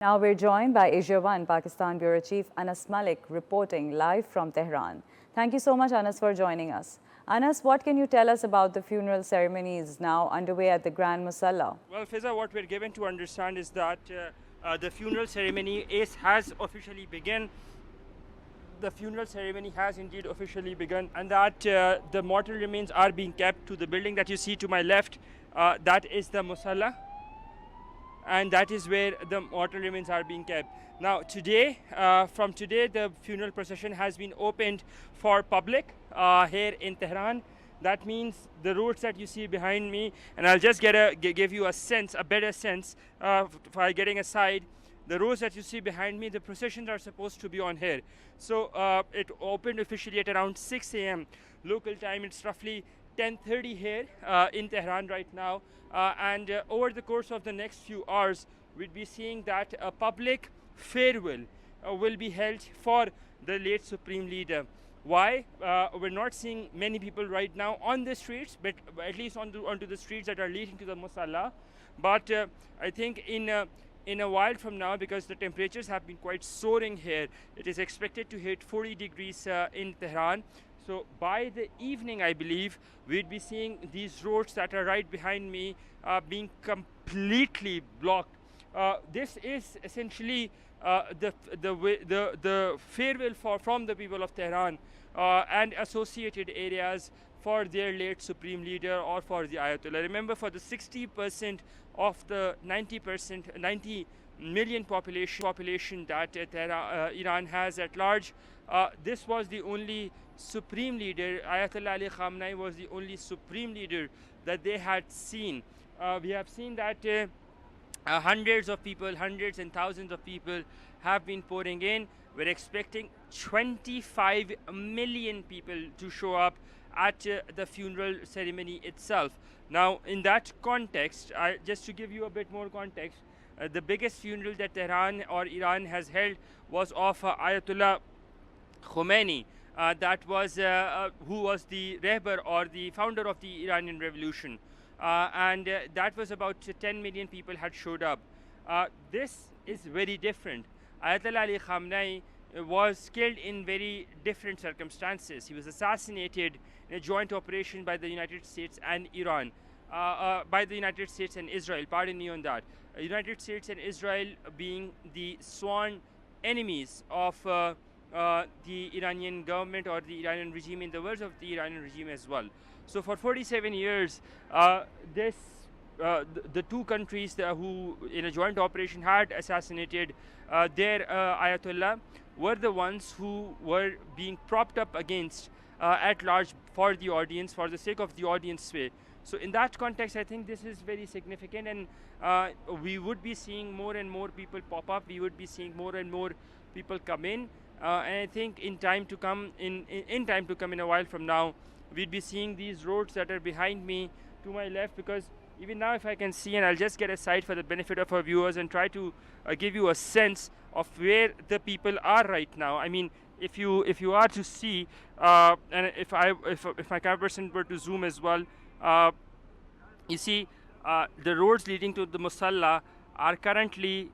Now we're joined by Asia One Pakistan Bureau Chief Anas Mallick reporting live from Tehran. Thank you so much, Anas, for joining us. Anas, what can you tell us about the funeral ceremonies now underway at the Grand Mosalla? Well, Fiza, what we're given to understand is that the funeral ceremony has officially begun. The funeral ceremony has indeed officially begun, and that the mortal remains are being kept to the building that you see to my left. That is the Mosalla, and that is where the mortal remains are being kept. Now, from today, the funeral procession has been opened for public here in Tehran. That means the roads that you see behind me, and I'll just give you a better sense by getting aside. The roads that you see behind me, the processions are supposed to be on here. So it opened officially at around 6 a.m. local time. It's roughly 10:30 here in Tehran right now. And over the course of the next few hours, we'll be seeing that a public farewell will be held for the late Supreme Leader. Why? We're not seeing many people right now on the streets, but at least onto the streets that are leading to the Mosalla. But I think in a while from now, because the temperatures have been quite soaring here, it is expected to hit 40 degrees in Tehran. So by the evening, I believe, we'd be seeing these roads that are right behind me being completely blocked. This is essentially the farewell from the people of Tehran and associated areas for their late Supreme Leader or for the Ayatollah. Remember, for the 60% of the 90 million population that Iran has at large, this was the only Supreme Leader. Ayatollah Ali Khamenei was the only Supreme Leader that they had seen. We have seen that hundreds and thousands of people have been pouring in. We're expecting 25 million people to show up at the funeral ceremony itself. Now, in that context, just to give you a bit more context, the biggest funeral that Tehran or Iran has held was of Ayatollah Khamenei, who was the Rehbar or the founder of the Iranian Revolution. And that was about 10 million people had showed up. This is very different. Ayatollah Ali Khamenei was killed in very different circumstances. He was assassinated in a joint operation by the United States and Iran, by the United States and Israel, pardon me on that. United States and Israel being the sworn enemies of the Iranian government or the Iranian regime, in the words of the Iranian regime as well. So for 47 years, the two countries who in a joint operation had assassinated their Ayatollah were the ones who were being propped up against at large for the audience, for the sake of the audience sway. So in that context, I think this is very significant, and we would be seeing more and more people pop up. We would be seeing more and more people come in, and I think in time to come, in a while from now, we'd be seeing these roads that are behind me to my left, because even now, if I can see, and I'll just get aside for the benefit of our viewers and try to give you a sense of where the people are right now. I mean, if you are to see, and if my camera person were to zoom as well, you see the roads leading to the Mosalla are currently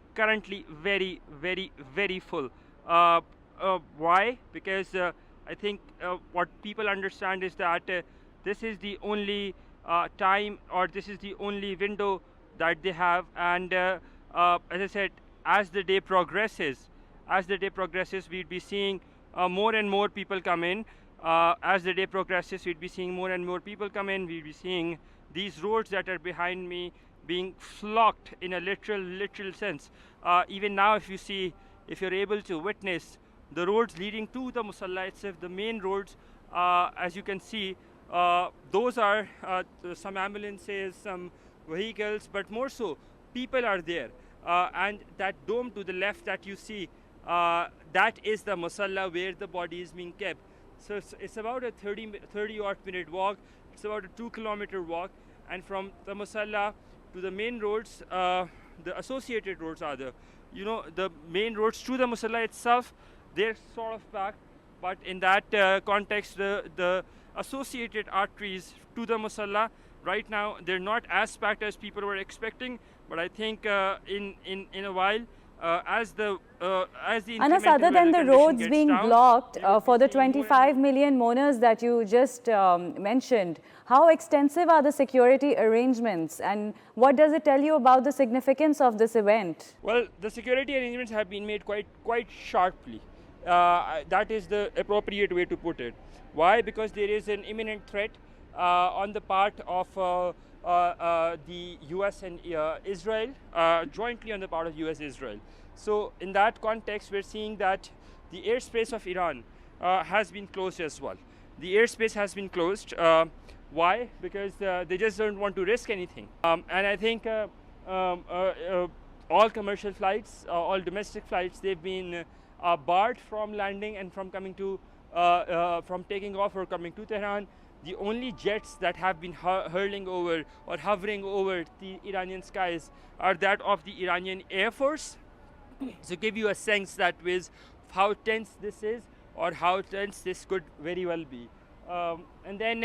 very, very, very full. Why? Because I think what people understand is that this is the only time, or this is the only window that they have, and as I said, as the day progresses, we'd be seeing more and more people come in. As the day progresses, we'd be seeing more and more people come in. We'd be seeing these roads that are behind me being flocked in a literal sense. Even now, if you're able to witness the roads leading to the Mosalla itself, the main roads, as you can see, those are some ambulances, some vehicles, but more so, people are there. And that dome to the left that you see, that is the Mosalla where the body is being kept. So it's about a 30-odd minute walk. It's about a 2-kilometer walk. And from the Mosalla to the main roads, the associated roads are the main roads to the Mosalla itself, they're sort of packed. But in that context, the associated arteries to the Mosalla, right now, they're not as packed as people were expecting. But I think in a while, as the Anas, inclement other than weather the condition roads gets being down, blocked we will for be the seeing more and 25 more. million mourners that you just mentioned, how extensive are the security arrangements and what does it tell you about the significance of this event? Well, the security arrangements have been made quite sharply. That is the appropriate way to put it. Why? Because there is an imminent threat on the part of the U.S. and Israel, jointly on the part of U.S. Israel. So in that context, we're seeing that the airspace of Iran has been closed as well. The airspace has been closed. Why? Because they just don't want to risk anything. And I think all commercial flights, all domestic flights, they've been barred from landing and from coming to, from taking off or coming to Tehran. The only jets that have been hurling over or hovering over the Iranian skies are that of the Iranian Air Force. So give you a sense that with how tense this is or how tense this could very well be. And then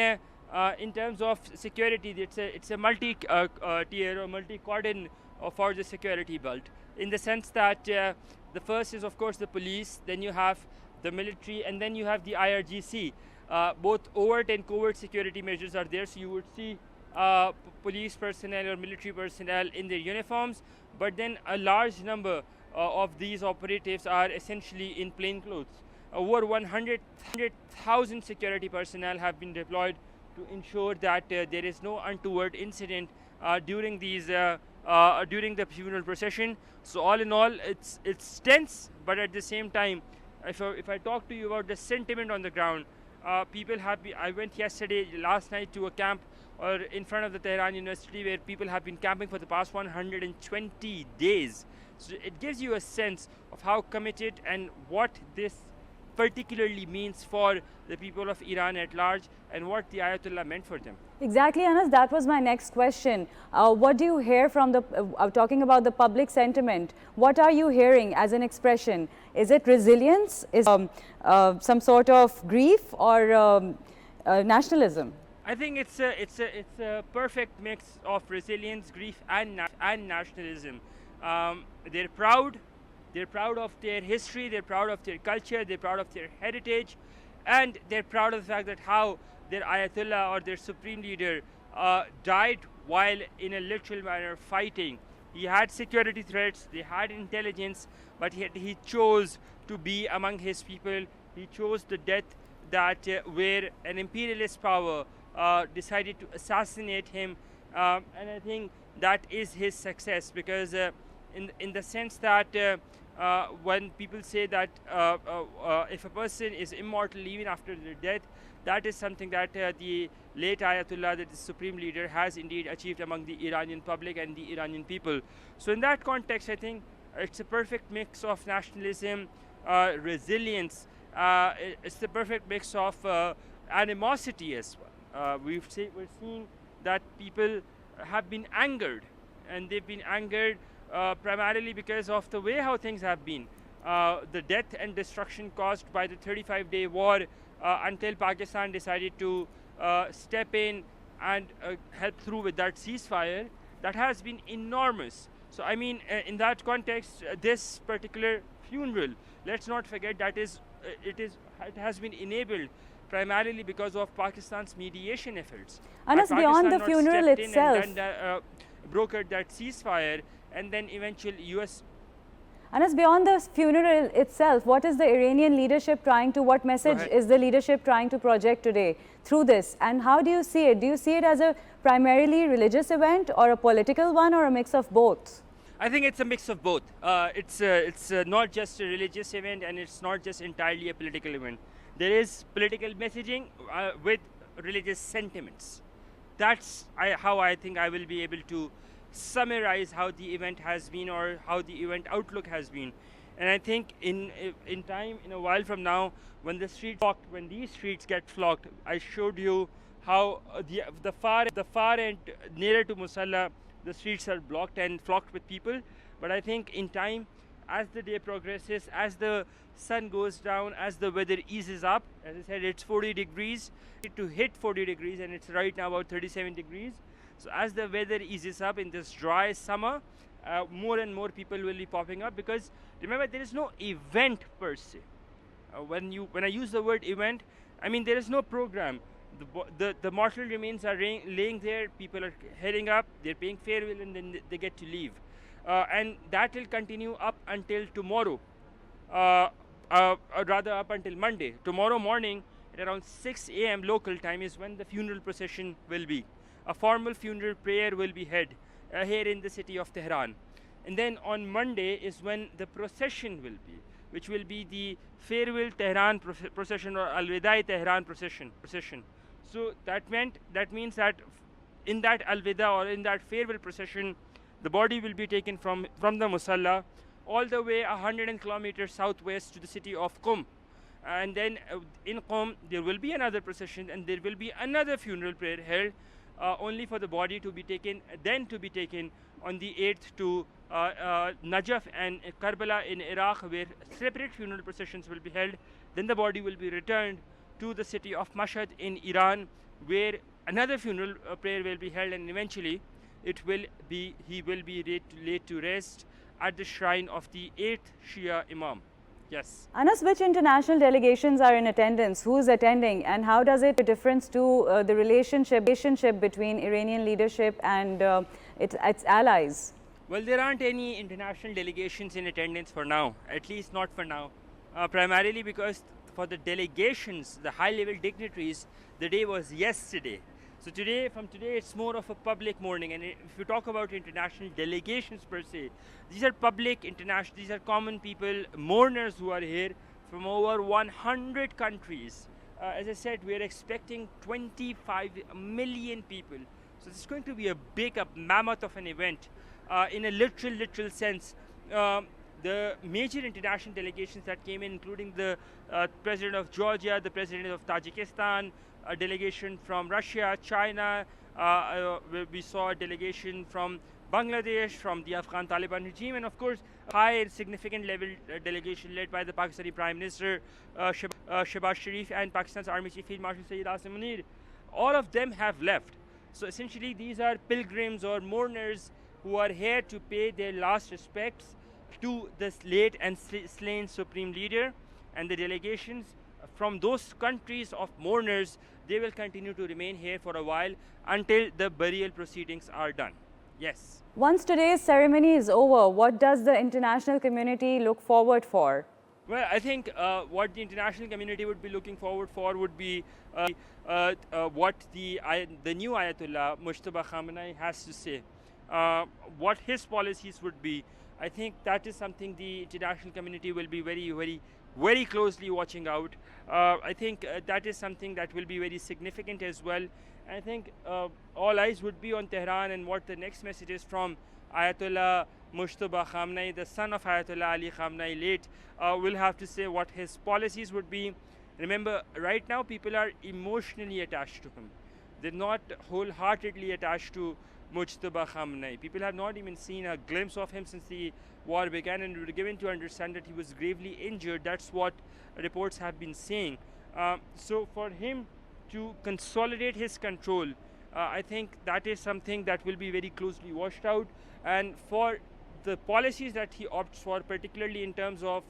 in terms of security, it's a multi-tier or multi-cordon for the security belt, in the sense that the first is of course the police, then you have the military, and then you have the IRGC. Both overt and covert security measures are there, so you would see police personnel or military personnel in their uniforms, but then a large number of these operatives are essentially in plain clothes. Over 100,000 security personnel have been deployed to ensure that there is no untoward incident during the funeral procession. So all in all, it's tense, but at the same time, if I talk to you about the sentiment on the ground, people have been. I went last night, to a camp or in front of the Tehran University where people have been camping for the past 120 days. So it gives you a sense of how committed and what this particularly means for the people of Iran at large and what the Ayatollah meant for them. Exactly, Anas, that was my next question. What do you hear from the, talking about the public sentiment, what are you hearing as an expression? Is it resilience, is some sort of grief, or nationalism? I think it's a perfect mix of resilience, grief, and nationalism. They're proud of their history, they're proud of their culture, they're proud of their heritage, and they're proud of the fact that how their Ayatollah or their supreme leader died while in a literal manner fighting. He had security threats, they had intelligence, but he chose to be among his people. He chose the death that where an imperialist power decided to assassinate him, and I think that is his success, because in the sense that when people say that if a person is immortal even after their death, that is something that the late Ayatollah, the supreme leader, has indeed achieved among the Iranian public and the Iranian people. So in that context, I think it's a perfect mix of nationalism, resilience, it's the perfect mix of animosity as well. We're seeing that people have been angered, and they've been angered primarily because of the way how things have been. The death and destruction caused by the 35-day war until Pakistan decided to step in and help through with that ceasefire, that has been enormous. So I mean, in that context, this particular funeral, let's not forget that it has been enabled primarily because of Pakistan's mediation efforts. Anas, beyond the funeral itself, and brokered that ceasefire, and then eventually US. Anas, beyond the funeral itself, what is the Iranian leadership trying to, what message is the leadership trying to project today through this? And how do you see it? Do you see it as a primarily religious event or a political one, or a mix of both? I think it's a mix of both. It's not just a religious event, and it's not just entirely a political event. There is political messaging with religious sentiments. That's how I think I will be able to summarize how the event has been, or how the event outlook has been. And I think in a while from now, when these streets get flocked, I showed you how the far end nearer to Mosalla, the streets are blocked and flocked with people. But I think in time, as the day progresses, as the sun goes down, as the weather eases up, as I said, it's 40 degrees to hit 40 degrees, and it's right now about 37 degrees. So as the weather eases up in this dry summer, more and more people will be popping up, because remember, there is no event per se. When I use the word event, I mean there is no program. The mortal remains are laying there. People are heading up. They're paying farewell, and then they get to leave, and that will continue up until tomorrow. Rather up until Monday. Tomorrow morning at around 6 a.m. local time is when the funeral procession will be. A formal funeral prayer will be held here in the city of Tehran. And then on Monday is when the procession will be, which will be the farewell Tehran procession, or Alvidai Tehran procession. So that means that in that Alvida, or in that farewell procession, the body will be taken from the Mosalla all the way 100 kilometers southwest to the city of Qum. And then in Qum there will be another procession, and there will be another funeral prayer held, only for the body to be taken on the 8th to Najaf and Karbala in Iraq, where separate funeral processions will be held. Then the body will be returned to the city of Mashhad in Iran, where another funeral prayer will be held, and eventually he will be laid to rest at the shrine of the 8th Shia Imam. Yes. Anas, which international delegations are in attendance? Who is attending, and how does it make a difference to the relationship between Iranian leadership and its allies? Well, there aren't any international delegations in attendance for now, at least not for now. Primarily because for the delegations, the high-level dignitaries, the day was yesterday. So from today, it's more of a public mourning. And if you talk about international delegations per se, these are public, international, these are common people, mourners who are here from over 100 countries. As I said, we are expecting 25 million people. So it's going to be a mammoth of an event in a literal sense. The major international delegations that came in, including the president of Georgia, the president of Tajikistan, a delegation from Russia, China, we saw a delegation from Bangladesh, from the Afghan Taliban regime, and of course a high significant level delegation led by the Pakistani Prime Minister Shehbaz Sharif and Pakistan's Army Chief Field Marshal Sayyid Asim Munir. All of them have left. So essentially these are pilgrims or mourners who are here to pay their last respects to the late and slain supreme leader, and the delegations from those countries of mourners, they will continue to remain here for a while until the burial proceedings are done. Yes. Once today's ceremony is over, what does the international community look forward for? Well, I think what the international community would be looking forward for would be what the new Ayatollah Mujtaba Khamenei has to say, what his policies would be. I think that is something the international community will be very closely watching out. I think that is something that will be very significant as well. And I think all eyes would be on Tehran and what the next message is from Ayatollah Mujtaba Khamenei, the son of Ayatollah Ali Khamenei late. Will have to say what his policies would be. Remember, right now people are emotionally attached to him. They're not wholeheartedly attached to Mujtaba Khamenei. People have not even seen a glimpse of him since the war began, and we were given to understand that he was gravely injured. That's what reports have been saying. So for him to consolidate his control, I think that is something that will be very closely watched out. And for the policies that he opts for, particularly in terms of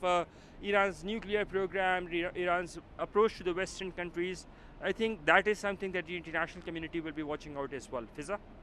Iran's nuclear program, Iran's approach to the Western countries, I think that is something that the international community will be watching out as well. Fiza?